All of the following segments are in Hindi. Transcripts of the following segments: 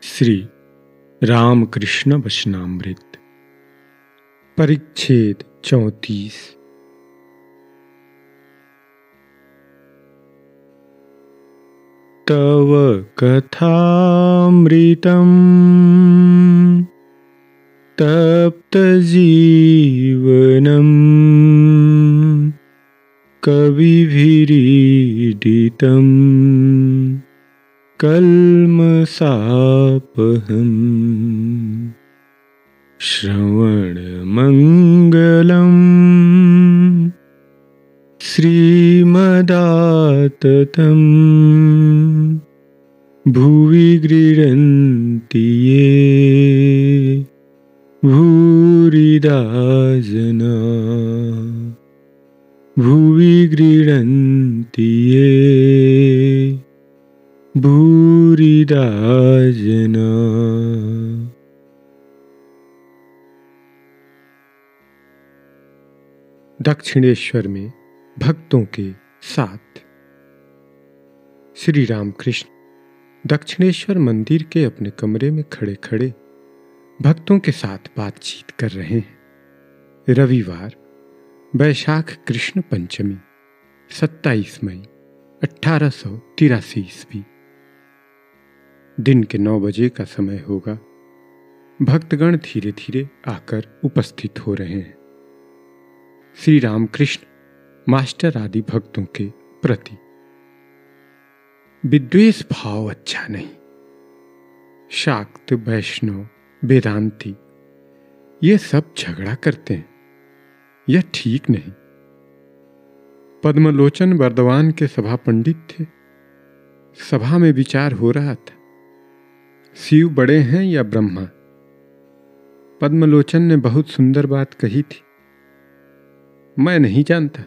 श्री रामकृष्ण वचनामृत परिच्छेद 34। तव कथामृतम् तप्तजीवनम् कविभिरीडितम् कल्मषापहम् श्रवणमङ्गलम् श्रीमदाततं भुवि गृह्णन्ति ये भूरिदा जना भुवि गृह्णन्ति ये भूरिदा जना। दक्षिणेश्वर में भक्तों के साथ। श्री रामकृष्ण दक्षिणेश्वर मंदिर के अपने कमरे में खड़े खड़े भक्तों के साथ बातचीत कर रहे हैं। रविवार वैशाख कृष्ण पंचमी 27 मई 1883 ईस्वी। दिन के 9 बजे का समय होगा। भक्तगण धीरे धीरे आकर उपस्थित हो रहे हैं। श्री रामकृष्ण मास्टर आदि भक्तों के प्रति विद्वेष भाव अच्छा नहीं। शाक्त, वैष्णव, वेदांती ये सब झगड़ा करते हैं, यह ठीक नहीं। पद्मलोचन बर्दवान के सभा पंडित थे। सभा में विचार हो रहा था, शिव बड़े हैं या ब्रह्मा। पद्मलोचन ने बहुत सुंदर बात कही थी, मैं नहीं जानता,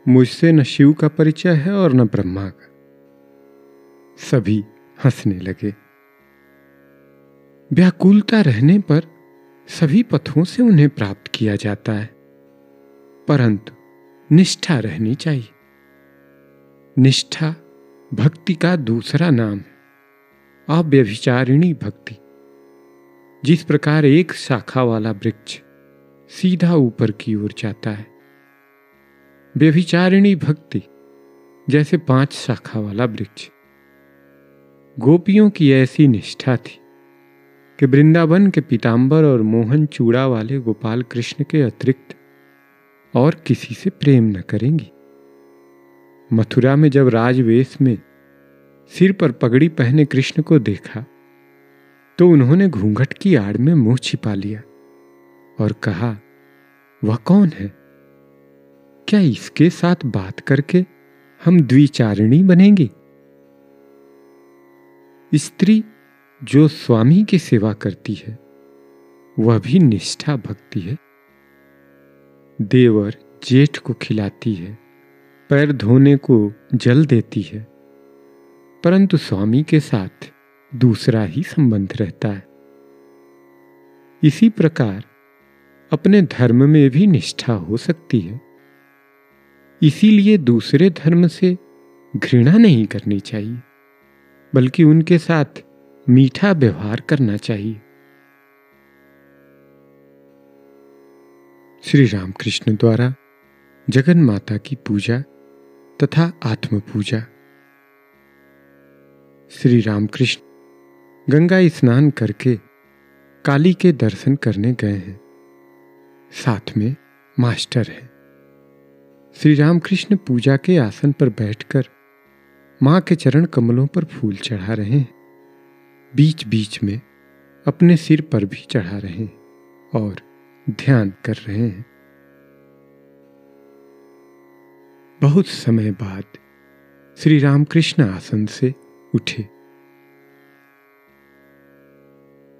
मुझसे न शिव का परिचय है और न ब्रह्मा का। सभी हंसने लगे। व्याकुलता रहने पर सभी पथों से उन्हें प्राप्त किया जाता है, परंतु निष्ठा रहनी चाहिए। निष्ठा भक्ति का दूसरा नाम है। अव्यभिचारिणी भक्ति। जिस प्रकार एक शाखा वाला वृक्ष सीधा ऊपर की ओर जाता है, व्यभिचारिणी भक्ति जैसे 5 शाखा वाला वृक्ष। गोपियों की ऐसी निष्ठा थी कि वृंदावन के पीतांबर और मोहन चूड़ा वाले गोपाल कृष्ण के अतिरिक्त और किसी से प्रेम न करेंगी। मथुरा में जब राजवेश में सिर पर पगड़ी पहने कृष्ण को देखा तो उन्होंने घूंघट की आड़ में मुंह छिपा लिया और कहा, वह कौन है? क्या इसके साथ बात करके हम द्विचारिणी बनेंगे? स्त्री जो स्वामी की सेवा करती है वह भी निष्ठा भक्ति है। देवर जेठ को खिलाती है, पैर धोने को जल देती है, परंतु स्वामी के साथ दूसरा ही संबंध रहता है। इसी प्रकार अपने धर्म में भी निष्ठा हो सकती है। इसीलिए दूसरे धर्म से घृणा नहीं करनी चाहिए, बल्कि उनके साथ मीठा व्यवहार करना चाहिए। श्री रामकृष्ण द्वारा जगन माता की पूजा तथा आत्म पूजा। श्री रामकृष्ण गंगा स्नान करके काली के दर्शन करने गए हैं। साथ में मास्टर है। श्री रामकृष्ण पूजा के आसन पर बैठकर मां के चरण कमलों पर फूल चढ़ा रहे हैं। बीच बीच में अपने सिर पर भी चढ़ा रहे हैं और ध्यान कर रहे हैं। बहुत समय बाद श्री रामकृष्ण आसन से उठे।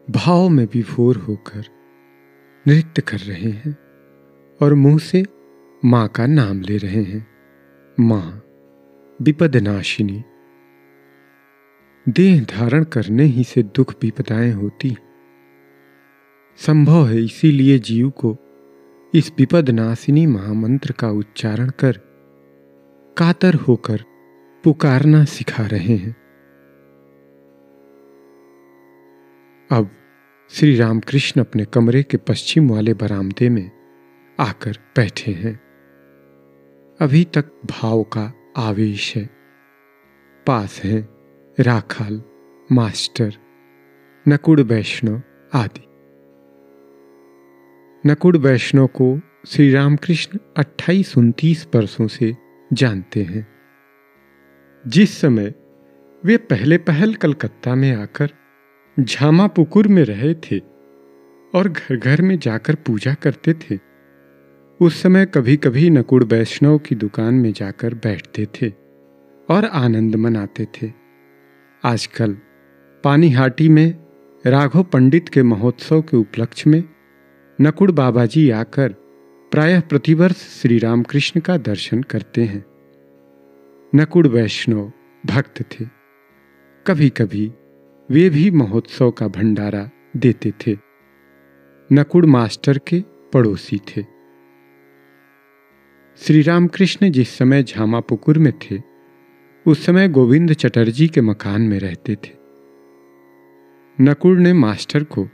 भाव में विभोर होकर नृत्य कर रहे हैं और मुंह से मां का नाम ले रहे हैं। मां विपदनाशिनी। देह धारण करने ही से दुख विपदाएं होती। संभव है इसीलिए जीव को इस विपदनाशिनी महामंत्र का उच्चारण कर कातर होकर पुकारना सिखा रहे हैं। अब श्री रामकृष्ण अपने कमरे के पश्चिम वाले बरामदे में आकर बैठे हैं। अभी तक भाव का आवेश है। पास हैं राखाल, मास्टर, नकुड़ वैष्णव आदि। नकुड़ वैष्णव को श्री रामकृष्ण 28-29 वर्षों से जानते हैं। जिस समय वे पहले पहल कलकत्ता में आकर झामापुकुर में रहे थे और घर घर में जाकर पूजा करते थे, उस समय कभी कभी नकुड़ वैष्णव की दुकान में जाकर बैठते थे और आनंद मनाते थे। आजकल पानीहाटी में राघव पंडित के महोत्सव के उपलक्ष्य में नकुड़ बाबा जी आकर प्रायः प्रतिवर्ष श्री रामकृष्ण का दर्शन करते हैं। नकुड़ वैष्णव भक्त थे। कभी कभी वे भी महोत्सव का भंडारा देते थे। नकुड़ मास्टर के पड़ोसी थे। श्री रामकृष्ण जिस समय झामापुकुर में थे, उस समय गोविंद चटर्जी के मकान में रहते थे। नकुड़ ने मास्टर को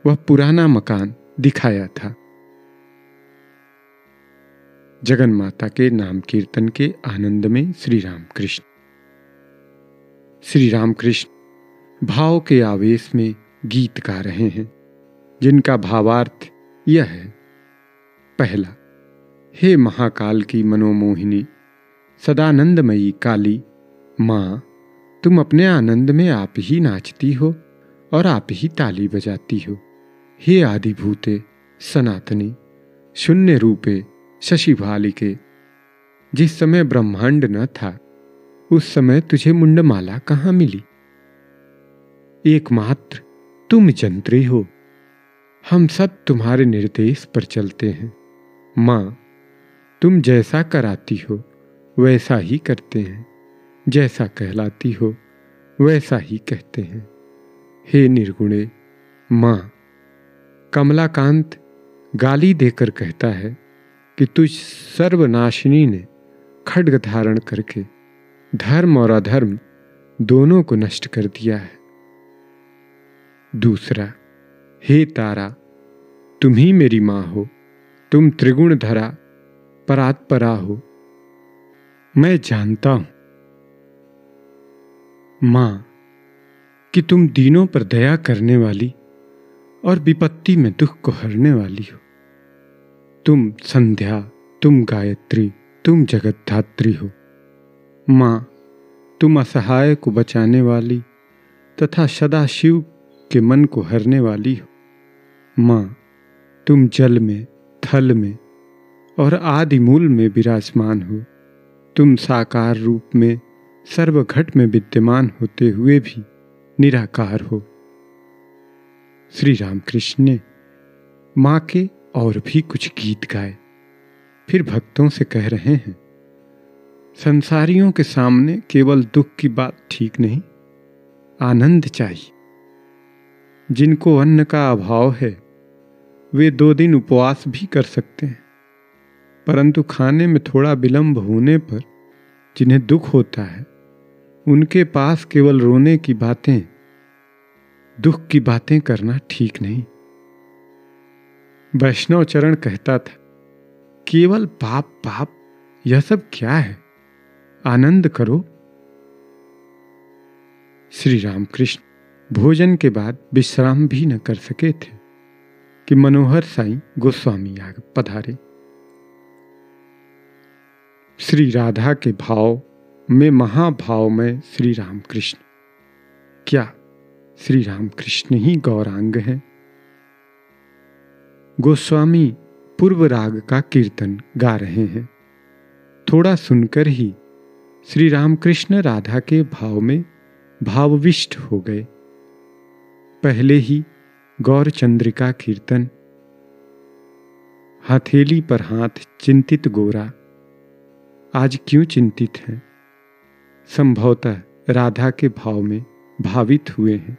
वह पुराना मकान दिखाया था। जगन माता के नाम कीर्तन के आनंद में श्री रामकृष्ण। श्री रामकृष्ण भाव के आवेश में गीत गा रहे हैं, जिनका भावार्थ यह है। पहला, हे महाकाल की मनोमोहिनी, सदानंदमयी काली माँ, तुम अपने आनंद में आप ही नाचती हो और आप ही ताली बजाती हो। हे आदिभूते सनातनी, शून्य रूपे शशि भालिके, जिस समय ब्रह्मांड न था, उस समय तुझे मुंडमाला कहाँ मिली? एकमात्र तुम जंत्री हो। हम सब तुम्हारे निर्देश पर चलते हैं। माँ, तुम जैसा कराती हो वैसा ही करते हैं, जैसा कहलाती हो वैसा ही कहते हैं। हे निर्गुणे माँ, कमलाकांत गाली देकर कहता है कि तुझ सर्वनाशिनी ने खड्ग धारण करके धर्म और अधर्म दोनों को नष्ट कर दिया है। दूसरा, हे तारा, तुम ही मेरी माँ हो। तुम त्रिगुण धरा परात्परा हो। मैं जानता हूं माँ कि तुम दीनों पर दया करने वाली और विपत्ति में दुख को हरने वाली हो। तुम संध्या, तुम गायत्री, तुम जगतधात्री हो। माँ, तुम असहाय को बचाने वाली तथा सदाशिव के मन को हरने वाली हो। माँ, तुम जल में, थल में और आदि मूल में विराजमान हो। तुम साकार रूप में सर्वघट में विद्यमान होते हुए भी निराकार हो। श्री रामकृष्ण ने माँ के और भी कुछ गीत गाए। फिर भक्तों से कह रहे हैं, संसारियों के सामने केवल दुख की बात ठीक नहीं, आनंद चाहिए। जिनको अन्न का अभाव है वे 2 दिन उपवास भी कर सकते हैं, परंतु खाने में थोड़ा विलंब होने पर जिन्हें दुख होता है, उनके पास केवल रोने की बातें, दुख की बातें करना ठीक नहीं। वैष्णव चरण कहता था, केवल पाप पाप यह सब क्या है, आनंद करो। श्री रामकृष्ण भोजन के बाद विश्राम भी न कर सके थे कि मनोहर साईं गोस्वामी आ पधारे। श्री राधा के भाव में महाभाव में श्री रामकृष्ण। क्या श्री रामकृष्ण ही गौरांग हैं? गोस्वामी पूर्व राग का कीर्तन गा रहे हैं। थोड़ा सुनकर ही श्री रामकृष्ण राधा के भाव में भावविष्ट हो गए। पहले ही गौर चंद्रिका कीर्तन, हथेली पर हाथ चिंतित गोरा, आज क्यों चिंतित हैं? संभवतः राधा के भाव में भावित हुए हैं।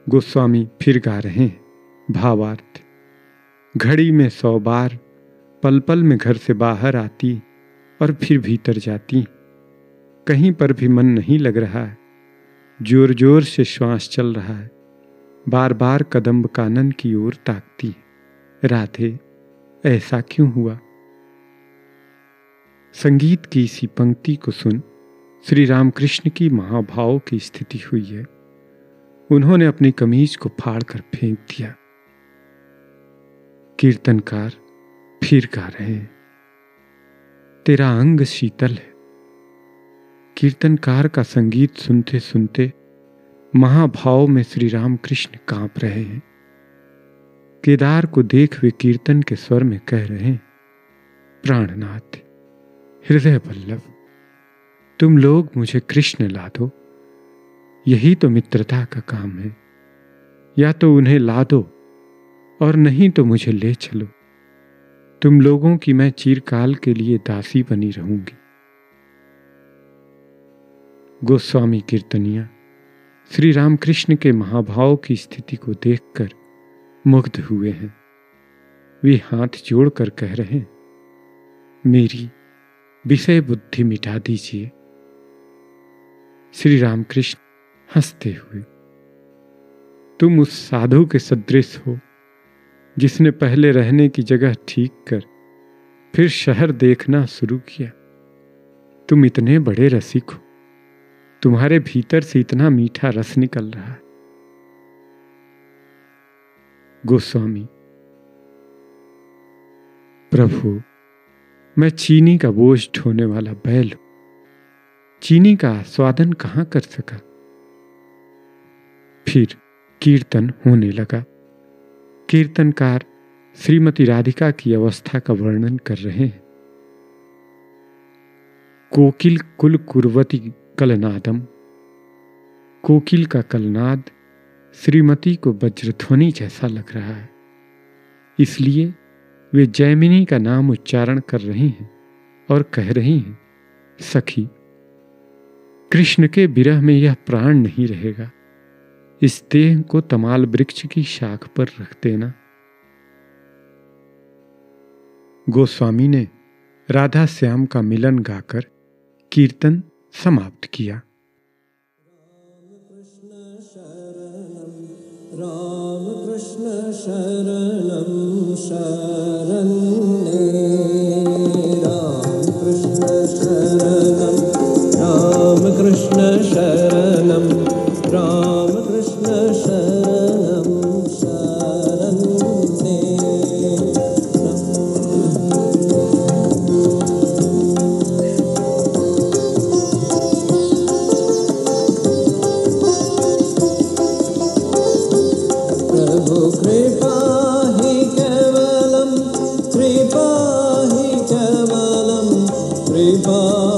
गोस्वामी फिर गा रहे हैं भावार्थ। घड़ी में 100 बार पल पल में घर से बाहर आती और फिर भीतर जाती, कहीं पर भी मन नहीं लग रहा है, जोर जोर से श्वास चल रहा है, बार बार कदम्ब कानन की ओर ताकती है। राधे, ऐसा क्यों हुआ? संगीत की इसी पंक्ति को सुन श्री रामकृष्ण की महाभाव की स्थिति हुई है। उन्होंने अपनी कमीज को फाड़कर फेंक दिया। कीर्तनकार फिर गा रहे हैं, तेरा अंग शीतल है। कीर्तनकार का संगीत सुनते सुनते महाभाव में श्री रामकृष्ण कांप रहे हैं। केदार को देख वे कीर्तन के स्वर में कह रहे हैं, प्राणनाथ, हृदय वल्लभ, तुम लोग मुझे कृष्ण ला दो। यही तो मित्रता का काम है। या तो उन्हें ला दो और नहीं तो मुझे ले चलो। तुम लोगों की मैं चिरकाल के लिए दासी बनी रहूंगी। गोस्वामी कीर्तनिया श्री रामकृष्ण के महाभाव की स्थिति को देखकर मुग्ध हुए हैं। वे हाथ जोड़कर कह रहे हैं, मेरी विषय बुद्धि मिटा दीजिए। श्री रामकृष्ण हंसते हुए, तुम उस साधु के सदृश हो जिसने पहले रहने की जगह ठीक कर फिर शहर देखना शुरू किया। तुम इतने बड़े रसिक हो, तुम्हारे भीतर से इतना मीठा रस निकल रहा है। गोस्वामी, प्रभु, मैं चीनी का बोझ ढोने वाला बैल हूं। चीनी का आस्वादन कहां कर सका। फिर कीर्तन होने लगा। कीर्तनकार श्रीमती राधिका की अवस्था का वर्णन कर रहे हैं। कोकिल कुल कुर्वती कलनादम। कोकिल का कलनाद श्रीमती को वज्रध्वनि जैसा लग रहा है, इसलिए वे जैमिनी का नाम उच्चारण कर रही हैं और कह रही हैं, सखी, कृष्ण के विरह में यह प्राण नहीं रहेगा। इस देह को तमाल वृक्ष की शाख पर रख देना। गोस्वामी ने राधा श्याम का मिलन गाकर कीर्तन समाप्त किया। राम कृष्ण शरणम शरण्ये, राम कृष्ण शरणम, राम कृष्ण शरणम, राम कृष्ण शरणम शरण्ये। कृपा ही केवलम, कृपा ही केवलम, कृपा